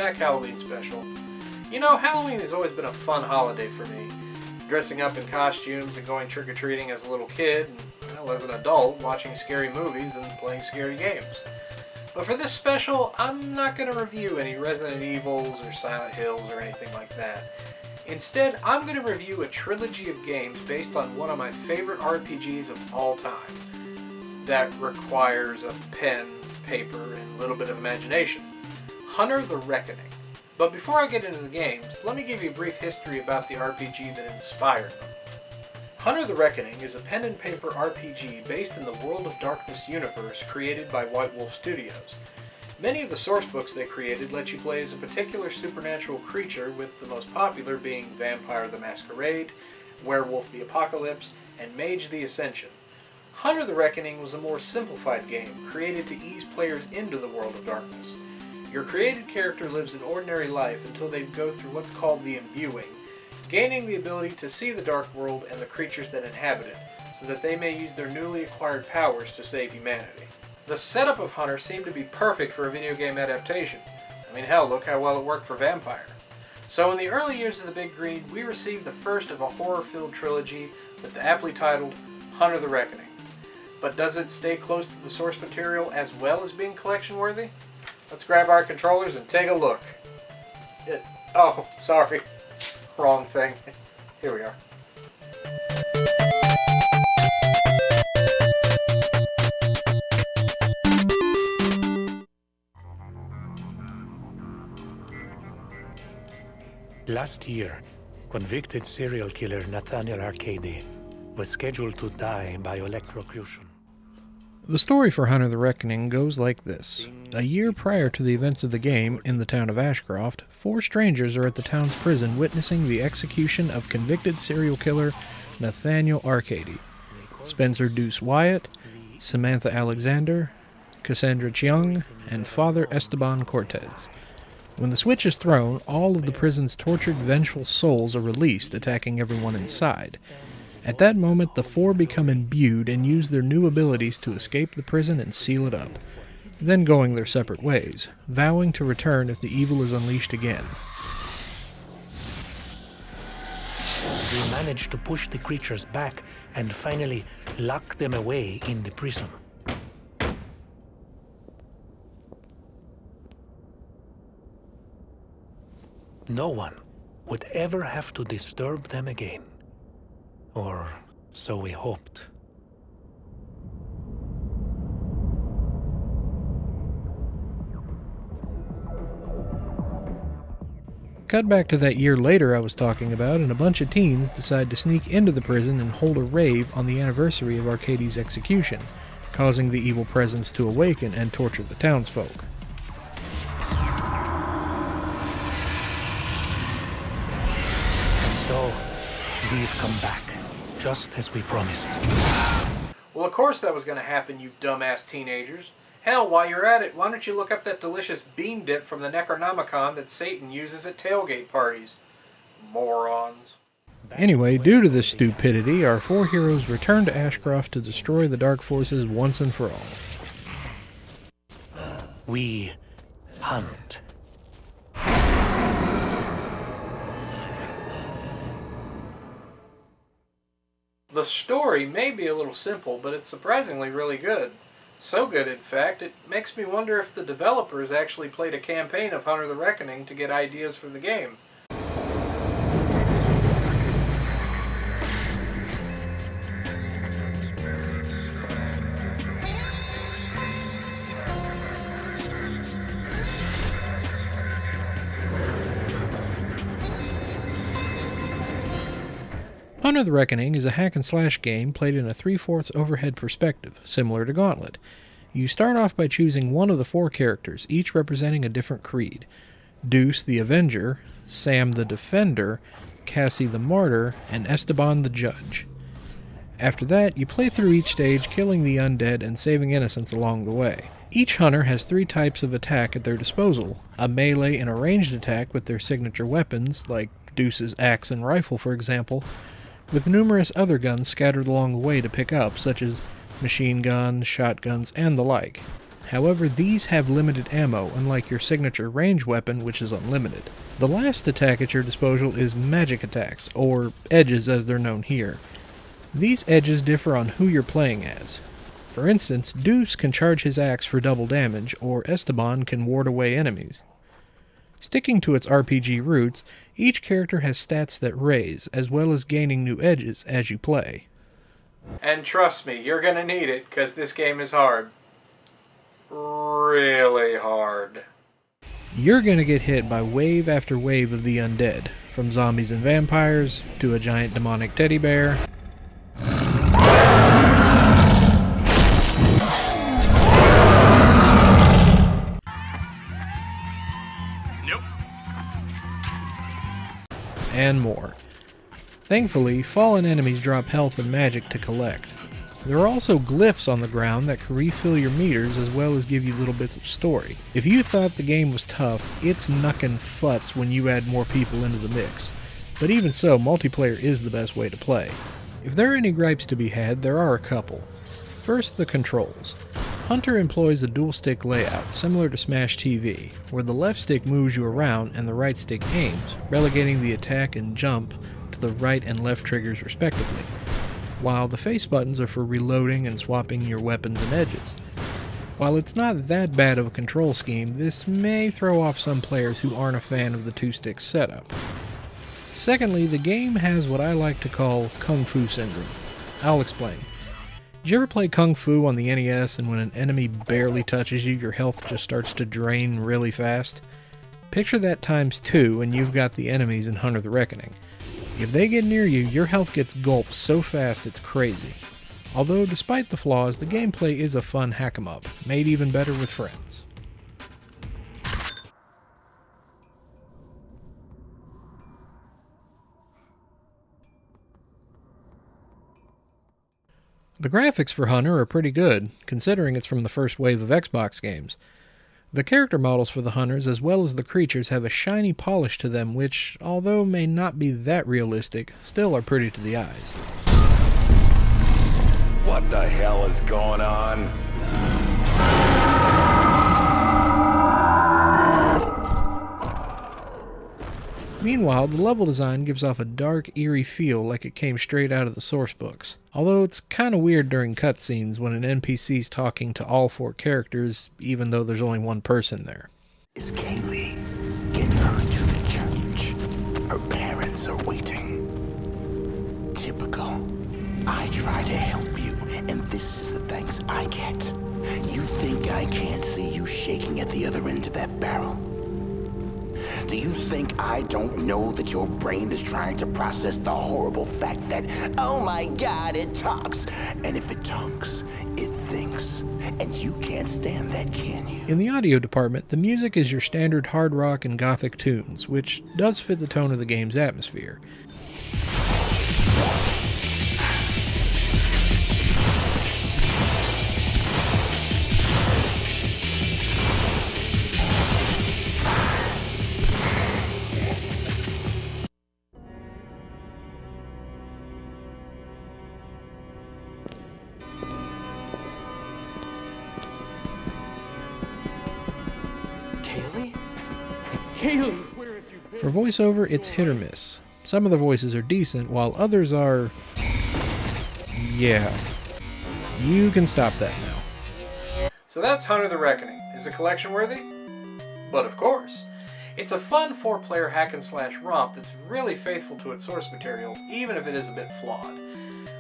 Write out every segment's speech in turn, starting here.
back, Halloween special. You know, Halloween has always been a fun holiday for me. Dressing up in costumes and going trick-or-treating as a little kid, and well, as an adult, watching scary movies and playing scary games. But for this special, I'm not going to review any Resident Evils or Silent Hills or anything like that. Instead, I'm going to review a trilogy of games based on one of my favorite RPGs of all time. That requires a pen, paper, and a little bit of imagination. Hunter the Reckoning. But before I get into the games, let me give you a brief history about the RPG that inspired them. Hunter the Reckoning is a pen and paper RPG based in the World of Darkness universe created by White Wolf Studios. Many of the source books they created let you play as a particular supernatural creature, with the most popular being Vampire the Masquerade, Werewolf the Apocalypse, and Mage the Ascension. Hunter the Reckoning was a more simplified game, created to ease players into the World of Darkness. Your created character lives an ordinary life until they go through what's called the imbuing, gaining the ability to see the dark world and the creatures that inhabit it, so that they may use their newly acquired powers to save humanity. The setup of Hunter seemed to be perfect for a video game adaptation. I mean, hell, look how well it worked for Vampire. So in the early years of the Big Green, we received the first of a horror-filled trilogy with the aptly titled Hunter the Reckoning. But does it stay close to the source material as well as being collection-worthy? Let's grab our controllers and take a look. Oh, sorry. Wrong thing. Here we are. Last year, convicted serial killer Nathaniel Arcady was scheduled to die by electrocution. The story for Hunter the Reckoning goes like this. A year prior to the events of the game, in the town of Ashcroft, 4 strangers are at the town's prison witnessing the execution of convicted serial killer Nathaniel Arcady, Spencer Deuce Wyatt, Samantha Alexander, Cassandra Chiang, and Father Esteban Cortez. When the switch is thrown, all of the prison's tortured, vengeful souls are released, attacking everyone inside. At that moment, the 4 become imbued and use their new abilities to escape the prison and seal it up, then going their separate ways, vowing to return if the evil is unleashed again. We managed to push the creatures back and finally lock them away in the prison. No one would ever have to disturb them again. Or so we hoped. Cut back to that year later I was talking about, and a bunch of teens decide to sneak into the prison and hold a rave on the anniversary of Arcady's execution, causing the evil presence to awaken and torture the townsfolk. And so, we've come back. Just as we promised. Well, of course that was going to happen, you dumbass teenagers. Hell, while you're at it, why don't you look up that delicious bean dip from the Necronomicon that Satan uses at tailgate parties? Morons. Anyway, due to this stupidity, our 4 heroes return to Ashcroft to destroy the dark forces once and for all. We hunt. The story may be a little simple, but it's surprisingly really good. So good, in fact, it makes me wonder if the developers actually played a campaign of Hunter the Reckoning to get ideas for the game. Hunter the Reckoning is a hack-and-slash game played in a 3/4 overhead perspective, similar to Gauntlet. You start off by choosing one of the 4 characters, each representing a different creed. Deuce the Avenger, Sam the Defender, Cassie the Martyr, and Esteban the Judge. After that, you play through each stage, killing the undead and saving innocents along the way. Each hunter has 3 types of attack at their disposal: a melee and a ranged attack with their signature weapons, like Deuce's axe and rifle for example, with numerous other guns scattered along the way to pick up, such as machine guns, shotguns, and the like. However, these have limited ammo, unlike your signature range weapon, which is unlimited. The last attack at your disposal is magic attacks, or edges as they're known here. These edges differ on who you're playing as. For instance, Deuce can charge his axe for double damage, or Esteban can ward away enemies. Sticking to its RPG roots, each character has stats that raise, as well as gaining new edges as you play. And trust me, you're gonna need it, because this game is hard. Really hard. You're gonna get hit by wave after wave of the undead, from zombies and vampires, to a giant demonic teddy bear, and more. Thankfully, fallen enemies drop health and magic to collect. There are also glyphs on the ground that can refill your meters as well as give you little bits of story. If you thought the game was tough, it's knuckin' futz when you add more people into the mix. But even so, multiplayer is the best way to play. If there are any gripes to be had, there are a couple. First, the controls. Hunter employs a dual-stick layout, similar to Smash TV, where the left stick moves you around and the right stick aims, relegating the attack and jump to the right and left triggers respectively, while the face buttons are for reloading and swapping your weapons and edges. While it's not that bad of a control scheme, this may throw off some players who aren't a fan of the two-stick setup. Secondly, the game has what I like to call Kung Fu syndrome. I'll explain. Did you ever play Kung Fu on the NES and when an enemy barely touches you, your health just starts to drain really fast? Picture that times 2 and you've got the enemies in Hunter the Reckoning. If they get near you, your health gets gulped so fast it's crazy. Although, despite the flaws, the gameplay is a fun hack-em-up, made even better with friends. The graphics for Hunter are pretty good, considering it's from the first wave of Xbox games. The character models for the hunters as well as the creatures have a shiny polish to them which, although may not be that realistic, still are pretty to the eyes. What the hell is going on? Meanwhile, the level design gives off a dark, eerie feel like it came straight out of the source books. Although it's kinda weird during cutscenes when an NPC's talking to all 4 characters, even though there's only one person there. Is Kaylee? Get her to the church. Her parents are waiting. Typical. I try to help you, and this is the thanks I get. You think I can't see you shaking at the other end of that barrel? Do you think I don't know that your brain is trying to process the horrible fact that, oh my God, it talks? And if it talks, it thinks. And you can't stand that, can you? In the audio department, the music is your standard hard rock and gothic tunes, which does fit the tone of the game's atmosphere. Kaylee, where have you been? For voiceover, it's hit or miss. Some of the voices are decent, while others are... yeah. You can stop that now. So that's Hunter the Reckoning. Is it collection worthy? But of course. It's a fun 4-player hack-and-slash romp that's really faithful to its source material, even if it is a bit flawed.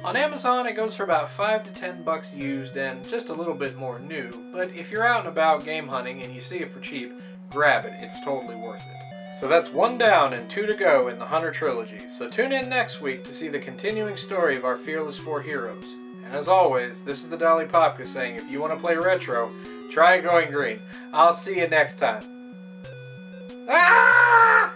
On Amazon, it goes for about $5 to $10 used and just a little bit more new, but if you're out and about game hunting and you see it for cheap, grab it, it's totally worth it. So that's 1 down and 2 to go in the Hunter trilogy, so tune in next week to see the continuing story of our fearless 4 heroes. And as always, this is the Dolly Popka saying if you want to play retro, try going green. I'll see you next time. Ah!